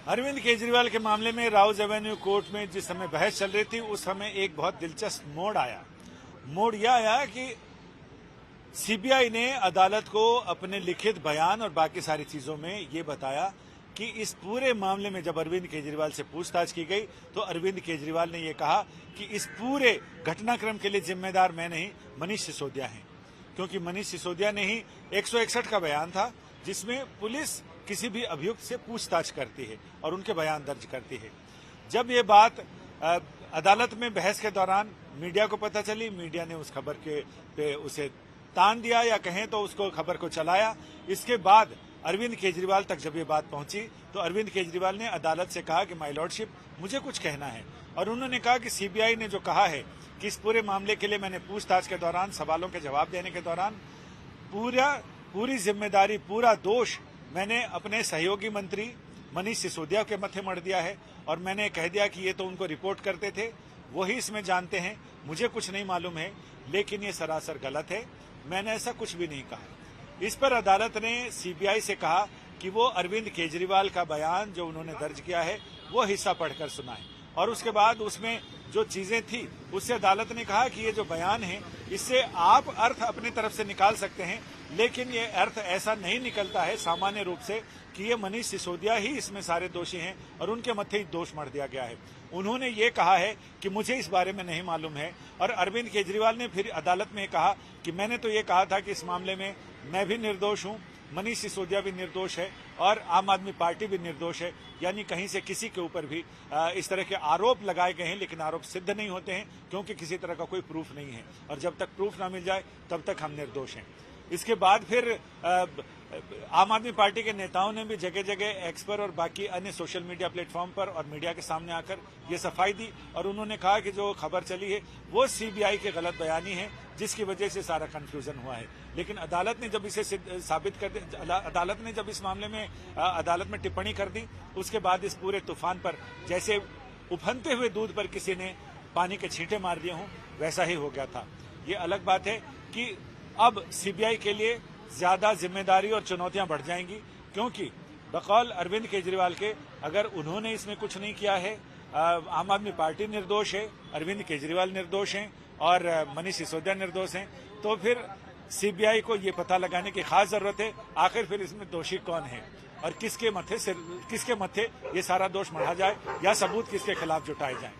अरविंद केजरीवाल के मामले में राउज एवेन्यू कोर्ट में जिस समय बहस चल रही थी उस समय एक बहुत दिलचस्प मोड़ आया। मोड़ यह आया कि सीबीआई ने अदालत को अपने लिखित बयान और बाकी सारी चीजों में ये बताया कि इस पूरे मामले में जब अरविंद केजरीवाल से पूछताछ की गई तो अरविंद केजरीवाल ने ये कहा कि इस पूरे घटनाक्रम के लिए जिम्मेदार मैं नहीं, मनीष सिसोदिया हैं, क्योंकि मनीष सिसोदिया ने ही 161 का बयान था जिसमें पुलिस किसी भी अभियुक्त से पूछताछ करती है और उनके बयान दर्ज करती है। जब ये बात अदालत में बहस के दौरान मीडिया को पता चली, मीडिया ने उस खबर के पे उसे तान दिया या कहें तो उसको खबर को चलाया। इसके बाद अरविंद केजरीवाल तक जब ये बात पहुंची तो अरविंद केजरीवाल ने अदालत से कहा कि माय लॉर्डशिप, मुझे कुछ कहना है। और उन्होंने कहा कि सीबीआई ने जो कहा है कि इस पूरे मामले के लिए मैंने पूछताछ के दौरान, सवालों के जवाब देने के दौरान पूरी जिम्मेदारी, पूरा दोष मैंने अपने सहयोगी मंत्री मनीष सिसोदिया के मत्थे मढ़ दिया है और मैंने कह दिया कि ये तो उनको रिपोर्ट करते थे, वही इसमें जानते हैं, मुझे कुछ नहीं मालूम है, लेकिन ये सरासर गलत है, मैंने ऐसा कुछ भी नहीं कहा। इस पर अदालत ने सीबीआई से कहा कि वो अरविंद केजरीवाल का बयान जो उन्होंने दर्ज किया है वो हिस्सा पढ़कर सुनाए और उसके बाद उसमें जो चीजें थी उससे अदालत ने कहा कि ये जो बयान है इससे आप अर्थ अपनी तरफ से निकाल सकते हैं, लेकिन ये अर्थ ऐसा नहीं निकलता है सामान्य रूप से कि ये मनीष सिसोदिया ही इसमें सारे दोषी हैं और उनके मत्थे ही दोष मढ़ दिया गया है। उन्होंने ये कहा है कि मुझे इस बारे में नहीं मालूम है और अरविंद केजरीवाल ने फिर अदालत में कहा कि मैंने तो ये कहा था कि इस मामले में मैं भी निर्दोष हूं, मनीष सिसोदिया भी निर्दोष है और आम आदमी पार्टी भी निर्दोष है, यानी कहीं से किसी के ऊपर भी इस तरह के आरोप लगाए गए हैं लेकिन आरोप सिद्ध नहीं होते हैं क्योंकि किसी तरह का कोई प्रूफ नहीं है और जब तक प्रूफ ना मिल जाए तब तक हम निर्दोष हैं। इसके बाद फिर आम आदमी पार्टी के नेताओं ने भी जगह जगह एक्स पर और बाकी अन्य सोशल मीडिया प्लेटफॉर्म पर और मीडिया के सामने आकर ये सफाई दी और उन्होंने कहा कि जो खबर चली है वो सीबीआई के गलत बयानी है जिसकी वजह से सारा कंफ्यूजन हुआ है। लेकिन अदालत ने जब इसे साबित कर अदालत ने जब इस मामले में अदालत में टिप्पणी कर दी उसके बाद इस पूरे तूफान पर जैसे उफनते हुए दूध पर किसी ने पानी के छींटे मार दिए हों वैसा ही हो गया था। ये अलग बात है कि अब सीबीआई के लिए ज्यादा जिम्मेदारी और चुनौतियां बढ़ जाएंगी क्योंकि बकौल अरविंद केजरीवाल के अगर उन्होंने इसमें कुछ नहीं किया है, आम आदमी पार्टी निर्दोष है, अरविंद केजरीवाल निर्दोष हैं और मनीष सिसोदिया निर्दोष हैं, तो फिर सीबीआई को ये पता लगाने की खास जरूरत है आखिर फिर इसमें दोषी कौन है और किसके मत्थे ये सारा दोष मढ़ा जाए या सबूत किसके खिलाफ जुटाए जाए।